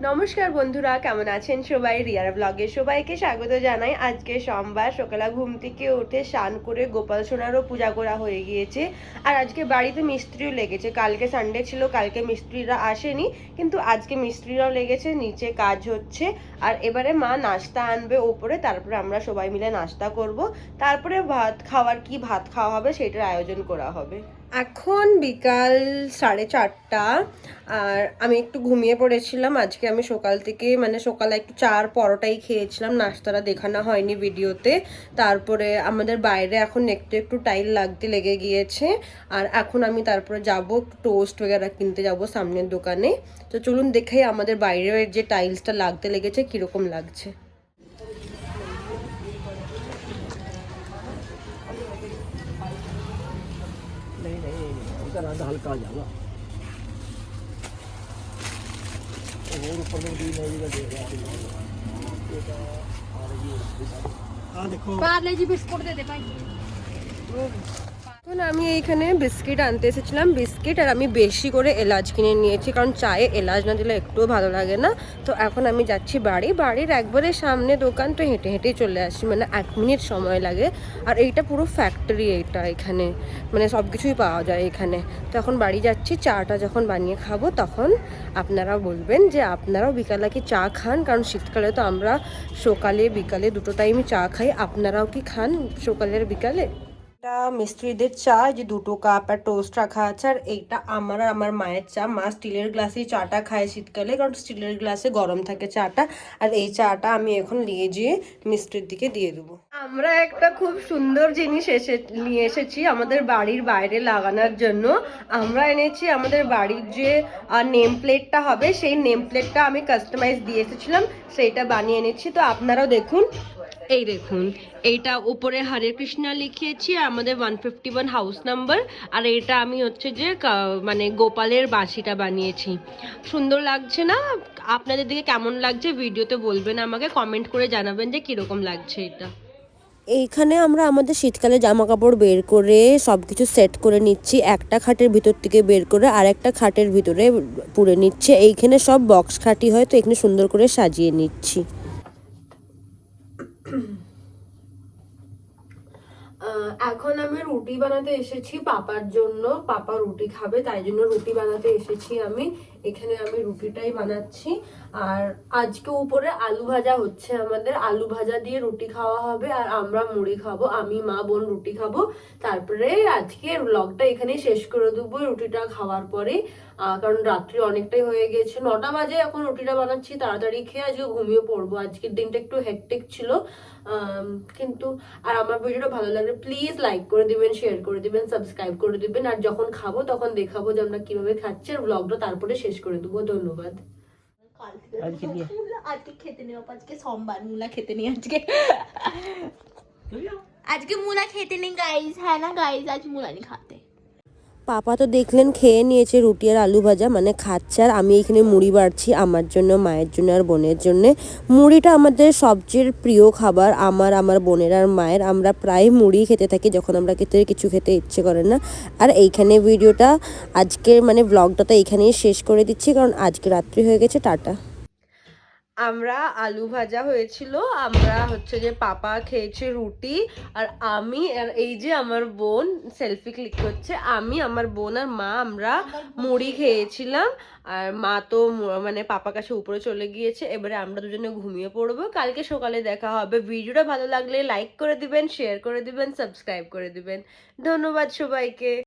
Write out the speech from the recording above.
নমস্কার বন্ধুরা, কেমন আছেন সবাই? রিয়ার ব্লগে সবাইকে স্বাগত জানাই। আজকে সোমবার সকালে ঘুম থেকে উঠে স্নান করে গোপাল সোনারও পূজা করা হয়ে গিয়েছে। আর আজকে বাড়িতে মিস্ত্রিও লেগেছে। কালকে সানডে ছিল, কালকে মিস্ত্রিরা আসেনি, কিন্তু আজকে মিস্ত্রিরাও লেগেছে, নিচে কাজ হচ্ছে। আর এবারে মা নাস্তা আনবে ওপরে, তারপরে আমরা সবাই মিলে নাস্তা করব। তারপরে ভাত খাওয়া হবে সেটার আয়োজন করা হবে। এখন বিকাল 4:30। আর আমি একটু ঘুমিয়ে পড়েছিলাম। আজকে আমি সকাল থেকে সকালে একটু চার পরোটাই খেয়েছিলাম, নাস্তাটা দেখানো হয়নি ভিডিওতে। তারপরে আমাদের বাইরে এখন একটু একটু টাইল লাগতে লেগে গিয়েছে। আর এখন আমি তারপরে যাব একটু টোস্ট वगैरह কিনতে যাব সামনের দোকানে। তো চলুন দেখাই আমাদের বাইরের যে টাইলসটা লাগতে লেগেছে কীরকম লাগছে। नहीं नहीं उसका रंग हल्का आ जाएगा और ऊपर में भी नहीं का देगा हाँ देखो पार्ले जी बिस्कुट दे दे भाई। এখন আমি এইখানে বিস্কিট আনতে এসেছিলাম, বিস্কিট আর আমি বেশি করে এলাচ কিনে নিয়েছি, কারণ চায়ে এলাচ না দিলে একটুও ভালো লাগে না। তো এখন আমি যাচ্ছি বাড়ির একবারে সামনে দোকান, তো হেঁটে হেঁটেই চলে আসছি, 1 মিনিট সময় লাগে। আর এইটা পুরো ফ্যাক্টরি, এইটা এখানে সব কিছুই পাওয়া যায় এখানে। তো এখন বাড়ি যাচ্ছি, চাটা যখন বানিয়ে খাবো তখন আপনারা বলবেন যে আপনারাও বিকালে কি চা খান, কারণ শীতকালে তো আমরা সকালে বিকালে দুটো টাইমই চা খাই। আপনারাও কি খান সকালের বিকালে? এটা মিস্ত্রিদের চা, যে 2 কাপ আর টোস্ট রাখা আছে। আর এইটা আমার আর আমার মায়ের চা। মা স্টিলের গ্লাসেই চাটা খায় শীতকালে, কারণ স্টিলের গ্লাসে গরম থাকে চাটা। আর এই চাটা আমি এখন নিয়ে যেয়ে মিস্ত্রির দিকে দিয়ে দেবো। আমরা একটা খুব সুন্দর জিনিস নিয়ে এসেছি আমাদের বাড়ির বাইরে লাগানোর জন্য। আমরা এনেছি আমাদের বাড়ির যে নেম প্লেটটা হবে, সেই নেম প্লেটটা আমি কাস্টমাইজ দিয়ে এসেছিলাম, সেইটা বানিয়ে এনেছি। তো আপনারাও দেখুন, এই দেখুন, এইটা উপরে হরে কৃষ্ণা লিখিয়েছি, আর আমাদের 151 হাউস নাম্বার। আর এইটা আমি হচ্ছে যে গোপালের বাঁশিটা বানিয়েছি। সুন্দর লাগছে না? আপনাদের দিকে কেমন লাগছে ভিডিওতে বলবেন, আমাকে কমেন্ট করে জানাবেন যে কিরকম লাগছে এটা। এইখানে আমরা আমাদের শীতকালে জামা কাপড় বের করে সব কিছু সেট করে নিচ্ছি, একটা খাটের ভিতর থেকে বের করে আর একটা খাটের ভিতরে পুরে নিচ্ছে। এইখানে সব বক্স খাটি হয়, তো এখানে সুন্দর করে সাজিয়ে নিচ্ছি। এখন আমি রুটি বানাতে এসেছি পাপার জন্য। পাপা রুটি খাবে, তাই জন্য রুটি বানাতে এসেছি আমি। এখানে আমি রুটিটাই বানাচ্ছি। আর আজকে উপরে আলু ভাজা হচ্ছে, আমাদের আলু ভাজা দিয়ে রুটি খাওয়া হবে। আর আমরা মুড়ি খাবো, আমি মা বোন রুটি খাবো। তারপরে আজকে ব্লগটা এখানেই শেষ করে দেবো রুটিটা খাওয়ার পরে, কারণ রাত্রি অনেকটাই হয়ে গেছে, 9টা বাজে। এখন রুটিটা বানাচ্ছি, তাড়াতাড়ি খেয়ে আজকে ঘুমিয়ে পড়বো। আজকের দিনটা একটু হেক্টিক ছিল, কিন্তু আর আমার ভিডিওটা ভালো লাগলে প্লিজ লাইক করে দিবেন, শেয়ার করে দিবেন, সাবস্ক্রাইব করে দিবেন। আর যখন খাবো তখন দেখাবো যে আমরা কিভাবে খাচ্ছি, আর ব্লগটা তারপরে শেষ করে দেবো। ধন্যবাদ। আজকে খেতে নেই, আজকে সোমবার, মুলা খেতে নেই আজকে। আজকে মুলা খেতে নেই গাইস, হ্যাঁ না গাইস, আজ মুলা नहीं खाते। পাপা তো দেখলেন খেয়ে নিয়েছে রুটি আর আলু ভাজা, খাচ্ছে। আর আমি এখানে মুড়ি বাড়ছি আমার জন্য, মায়ের জন্য আর বোনের জন্য। মুড়িটা আমাদের সবচেয়ে প্রিয় খাবার, আমার বোনের আর মায়ের। আমরা প্রায় মুড়ি খেতে থাকি যখন আমরা কিছু খেতে ইচ্ছে করে না। আর এইখানে ভিডিওটা আজকের ব্লগটা তো এইখানেই শেষ করে দিচ্ছি, কারণ আজকে রাত্রি হয়ে গেছে। টাটা। আমরা আলু ভাজা হয়েছিল, আমরা হচ্ছে যে পাপা খেয়েছে রুটি, আর আমি আর এই যে আমার বোন সেলফি ক্লিক করছে, আমি, আমার বোন আর মা আমরা মুড়ি খেয়েছিলাম। আর মা তো পাপার কাছে উপরে চলে গিয়েছে। এবারে আমরা দুজনে ঘুমিয়ে পড়বো, কালকে সকালে দেখা হবে। ভিডিওটা ভালো লাগলে লাইক করে দিবেন, শেয়ার করে দিবেন, সাবস্ক্রাইব করে দিবেন। ধন্যবাদ সবাইকে।